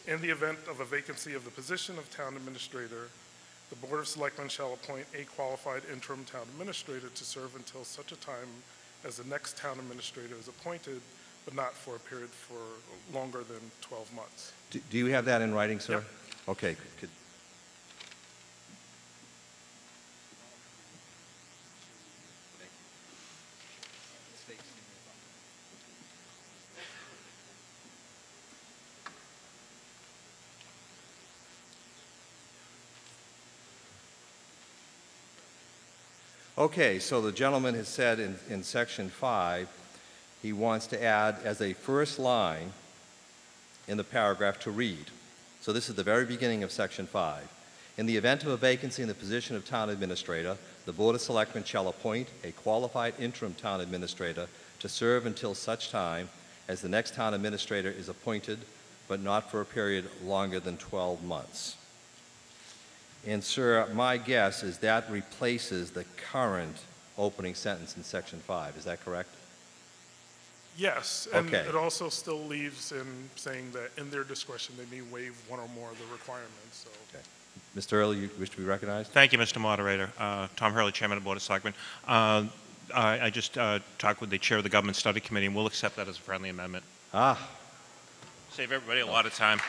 In the event of a vacancy of the position of town administrator, the Board of Selectmen shall appoint a qualified interim town administrator to serve until such a time as the next town administrator is appointed, but not for a period for longer than 12 months. Do you have that in writing, sir? Yep. Okay. Okay, so the gentleman has said in section 5, he wants to add as a first line in the paragraph to read. So this is the very beginning of section 5. In the event of a vacancy in the position of town administrator, the Board of Selectmen shall appoint a qualified interim town administrator to serve until such time as the next town administrator is appointed, but not for a period longer than 12 months. And, sir, my guess is that replaces the current opening sentence in section 5. Is that correct? Yes, and Okay. it also still leaves in saying that in their discretion, they may waive one or more of the requirements. So. Okay. Mr. Early, you wish to be recognized? Thank you, Mr. Moderator. Tom Hurley, Chairman of the Board of Selectmen. I just talked with the Chair of the Government Study Committee, and we'll accept that as a friendly amendment. Save everybody a lot of time.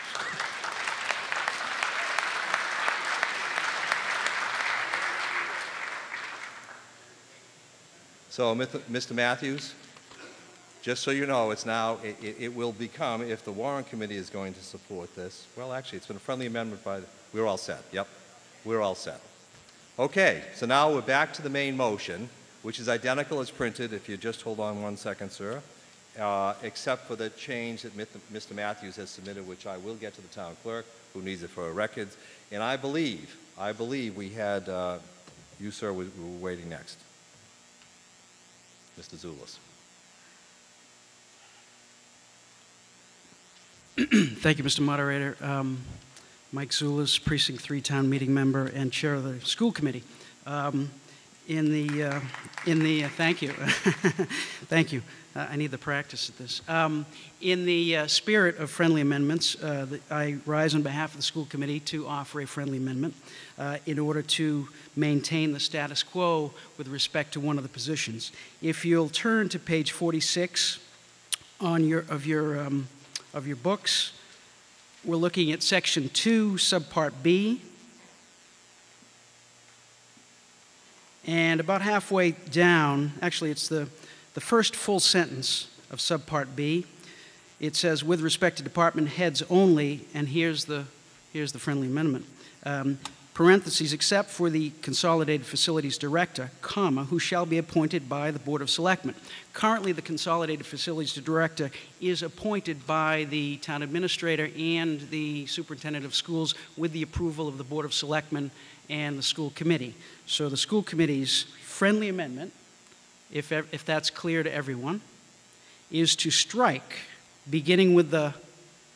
So, Mr. Matthews, just so you know, it's now, it will become, if the Warrant Committee is going to support this, well, actually, it's been a friendly amendment by, we're all set. Yep, we're all set. Okay, so now we're back to the main motion, which is identical as printed, if you just hold on 1 second, sir, except for the change that Mr. Matthews has submitted, which I will get to the town clerk, who needs it for her records. And I believe we had, you, sir, were waiting next. Mr. Zulus. Thank you, Mr. Moderator. Mike Zulus, Precinct 3 Town Meeting Member and Chair of the School Committee. Thank you. Thank you. I need the practice at this. In the spirit of friendly amendments, I rise on behalf of the School Committee to offer a friendly amendment in order to maintain the status quo with respect to one of the positions. If you'll turn to page 46 of your books, we're looking at section 2, subpart B. And about halfway down, actually it's the first full sentence of subpart B. It says, with respect to department heads only, and here's the friendly amendment. Parentheses, except for the Consolidated Facilities Director, comma, who shall be appointed by the Board of Selectmen. Currently, the Consolidated Facilities Director is appointed by the Town Administrator and the Superintendent of Schools with the approval of the Board of Selectmen and the School Committee. So the School Committee's friendly amendment, if that's clear to everyone, is to strike, beginning with the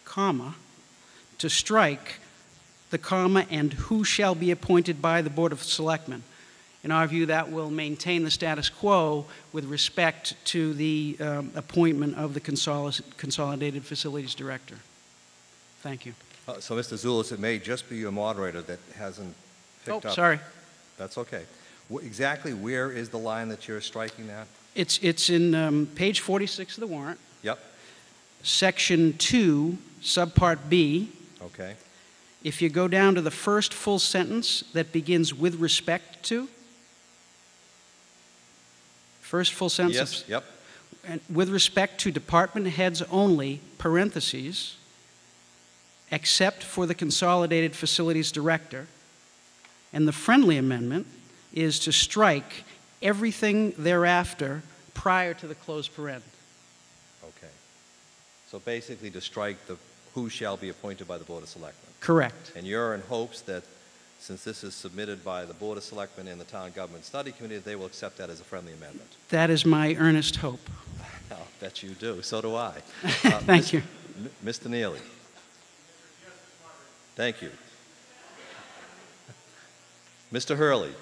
comma, to strike the comma and who shall be appointed by the Board of Selectmen. In our view, that will maintain the status quo with respect to the appointment of the Consolidated Facilities Director. Thank you. So, Mr. Zulus, it may just be your moderator that hasn't picked up. Oh, sorry. That's okay. Exactly where is the line that you're striking at? It's in page 46 of the warrant. Yep. Section 2, subpart B. Okay. If you go down to the first full sentence that begins with respect to, first full sentence. Yes, yep. And with respect to department heads only, parentheses, except for the Consolidated Facilities Director. And the friendly amendment is to strike everything thereafter prior to the closed paren. Okay. So basically to strike the who shall be appointed by the Board of Selectmen. Correct. And you're in hopes that since this is submitted by the Board of Selectmen and the Town Government Study Committee, they will accept that as a friendly amendment. That is my earnest hope. I'll bet you do. So do I. Thank you. Mr. Neely. Thank you. Mr. Hurley.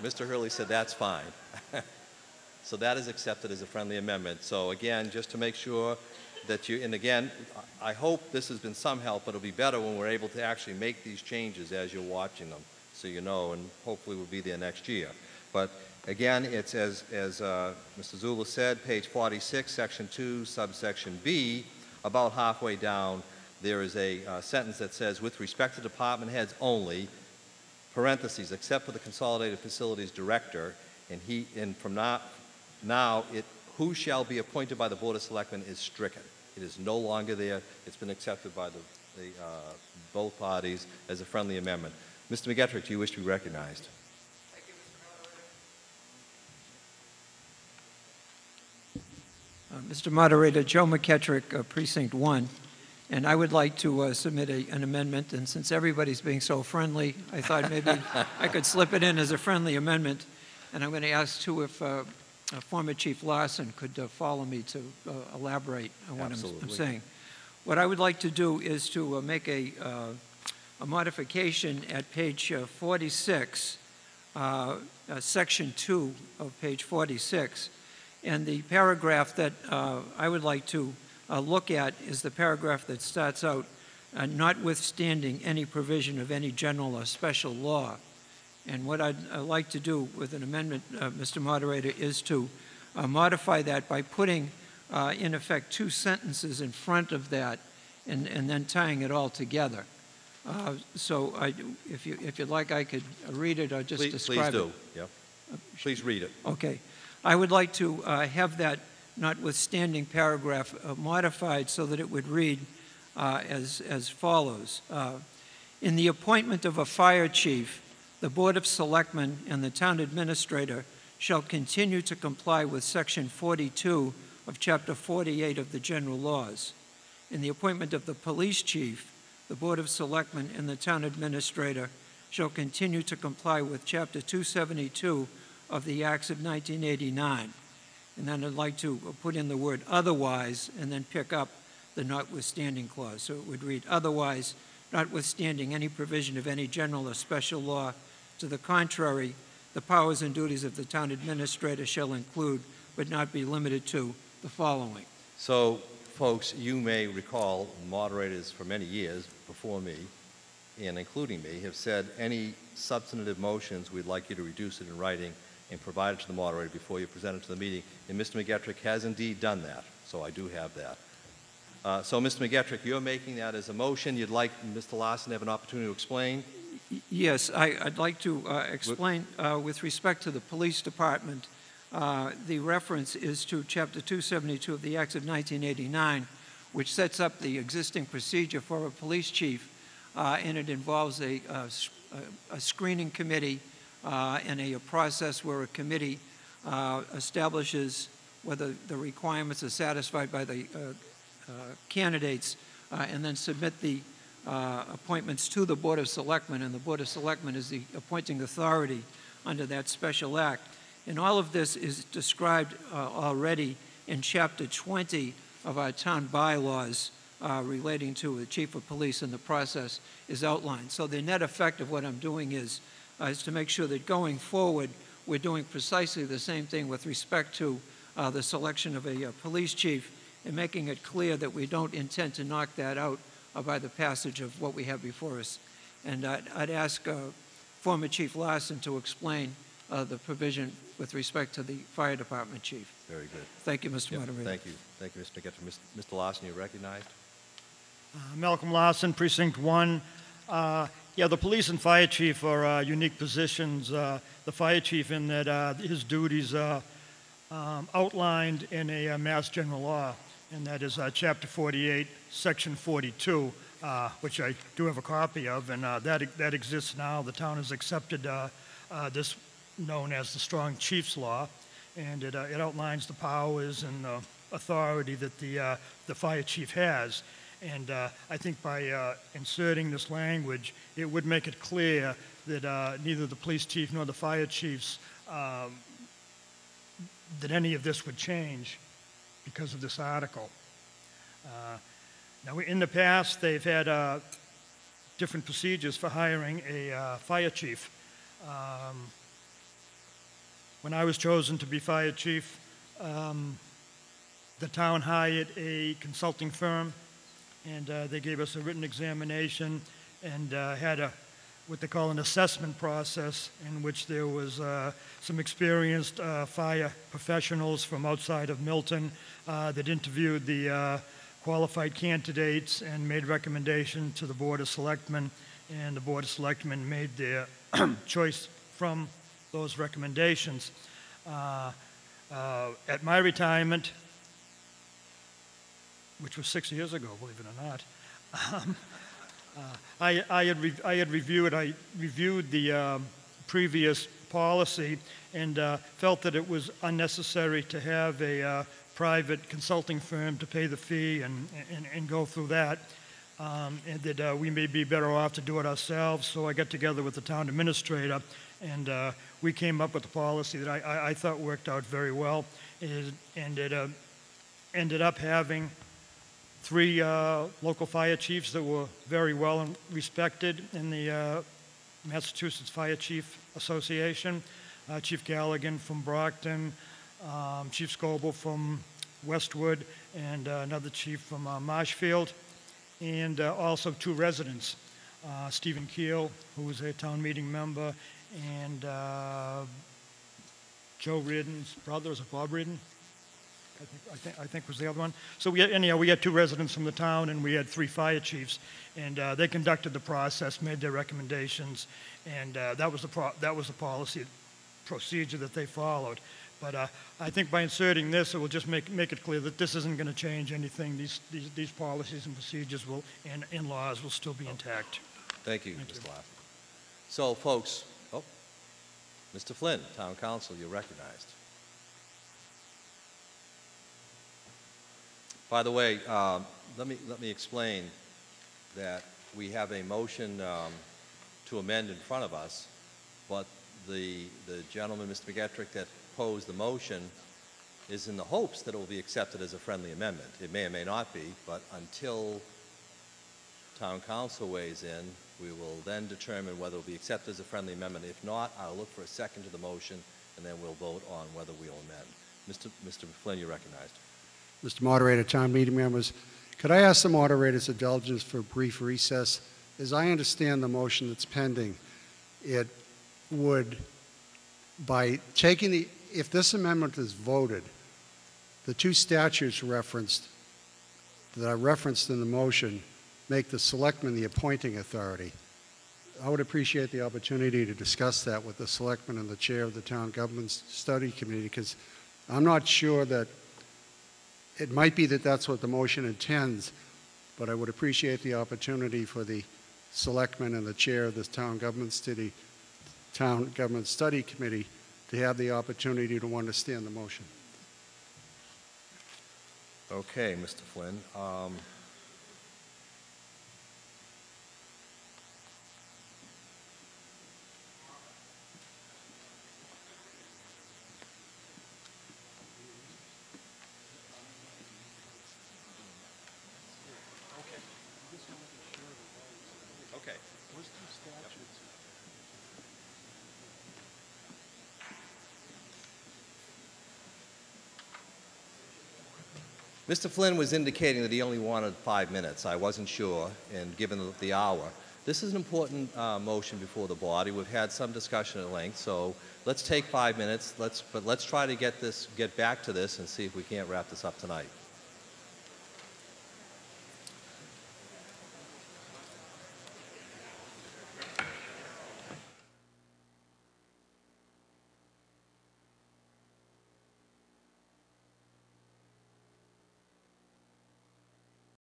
Mr. Hurley said that's fine. So that is accepted as a friendly amendment. So again, just to make sure, that you, and again, I hope this has been some help, but it'll be better when we're able to actually make these changes as you're watching them, so you know, and hopefully we'll be there next year. But again, it's as Mr. Zula said, page 46, section 2, subsection B, about halfway down, there is a sentence that says, with respect to department heads only, parentheses, except for the Consolidated Facilities Director, and from now, who shall be appointed by the Board of Selectmen is stricken. It is no longer there. It's been accepted by both parties as a friendly amendment. Mr. McGettrick, do you wish to be recognized? Thank you, Mr. Moderator. Mr. Moderator, Joe McGettrick, Precinct 1. And I would like to submit an amendment, and since everybody's being so friendly, I thought maybe I could slip it in as a friendly amendment. And I'm going to ask, too, if former Chief Larson could follow me to elaborate on what I'm saying. What I would like to do is to make a modification at page 46, section 2 of page 46. And the paragraph that I would like to look at is the paragraph that starts out, notwithstanding any provision of any general or special law. And what I'd like to do with an amendment, Mr. Moderator, is to modify that by putting, in effect, two sentences in front of that and then tying it all together. So if you'd like, I could read it or just describe it. Please do. Yep. Please read it. Okay. I would like to have that notwithstanding paragraph modified so that it would read as follows. In the appointment of a fire chief, the Board of Selectmen and the Town Administrator shall continue to comply with Section 42 of Chapter 48 of the General Laws. In the appointment of the Police Chief, the Board of Selectmen and the Town Administrator shall continue to comply with Chapter 272 of the Acts of 1989. And then I'd like to put in the word otherwise and then pick up the notwithstanding clause. So it would read, otherwise, notwithstanding any provision of any general or special law. To the contrary, the powers and duties of the Town Administrator shall include, but not be limited to, the following. So, folks, you may recall moderators for many years before me, and including me, have said any substantive motions, we'd like you to reduce it in writing and provide it to the moderator before you present it to the meeting. And Mr. McGettrick has indeed done that, so I do have that. So, Mr. McGettrick, you're making that as a motion. You'd like Mr. Larson to have an opportunity to explain? Yes, I'd like to explain with respect to the police department. The reference is to Chapter 272 of the Acts of 1989, which sets up the existing procedure for a police chief, and it involves a screening committee and a process where a committee establishes whether the requirements are satisfied by the candidates, and then submit the appointments to the Board of Selectmen, and the Board of Selectmen is the appointing authority under that special act. And all of this is described already in Chapter 20 of our town bylaws relating to the Chief of Police, and the process is outlined. So the net effect of what I'm doing is to make sure that going forward, we're doing precisely the same thing with respect to the selection of a police chief, and making it clear that we don't intend to knock that out by the passage of what we have before us. And I'd ask former Chief Larson to explain the provision with respect to the fire department chief. Very good. Thank you, Mr. Moderator. Thank you. Thank you, Mr. McGettrick. Mr. Larson, you're recognized. Malcolm Larson, Precinct 1. Yeah, the police and fire chief are unique positions. The fire chief in that his duties are outlined in a Mass General Law, and that is Chapter 48, Section 42, which I do have a copy of, and that exists now. The town has accepted this known as the Strong Chiefs Law, and it outlines the powers and the authority that the fire chief has. And I think by inserting this language, it would make it clear that neither the police chief nor the fire chiefs, that any of this would change because of this article. Now, in the past, they've had different procedures for hiring a fire chief. When I was chosen to be fire chief, the The town hired a consulting firm, and they gave us a written examination and had what they call an assessment process, in which there was some experienced fire professionals from outside of Milton that interviewed the qualified candidates and made recommendations to the Board of Selectmen, and the Board of Selectmen made their choice from those recommendations. At my retirement, which was 6 years ago, believe it or not, I had reviewed the previous policy and felt that it was unnecessary to have a private consulting firm to pay the fee and go through that, and that we may be better off to do it ourselves. So I got together with the town administrator, and we came up with a policy that I thought worked out very well, and it ended up having 3 local fire chiefs that were very well respected in the Massachusetts Fire Chief Association. Chief Galligan from Brockton, Chief Scoble from Westwood, and another chief from Marshfield, and also 2 residents, Stephen Keel, who was a town meeting member, and Joe Reardon's brother, is it Bob Reardon? I think was the other one. So we had 2 residents from the town, and we had 3 fire chiefs, and they conducted the process, made their recommendations, and that was the policy procedure that they followed. But I think by inserting this, it will just make it clear that this isn't going to change anything. These policies and procedures and laws will still be intact. Thank you, Mr. Laff. So, folks, Mr. Flynn, Town Council, you're recognized. By the way, let me explain that we have a motion to amend in front of us, but the gentleman, Mr. McGettrick, that posed the motion is in the hopes that it will be accepted as a friendly amendment. It may or may not be, but until Town Council weighs in, we will then determine whether it will be accepted as a friendly amendment. If not, I'll look for a second to the motion, and then we'll vote on whether we'll amend. Mr. Flynn, you're recognized. Mr. Moderator, town meeting members, could I ask the moderator's indulgence for a brief recess? As I understand the motion that's pending, it would, by taking if this amendment is voted, the 2 statutes referenced, that are referenced in the motion, make the selectman the appointing authority. I would appreciate the opportunity to discuss that with the selectman and the chair of the Town Government Study Committee, because I'm not sure that it might be that that's what the motion intends, but I would appreciate the opportunity for the selectman and the chair of this Town Government Study Committee to have the opportunity to understand the motion. Okay, Mr. Flynn. Okay. Mr. Flynn was indicating that he only wanted 5 minutes. I wasn't sure, and given the hour. This is an important motion before the body. We've had some discussion at length, so let's take 5 minutes. But let's try to get back to this and see if we can't wrap this up tonight.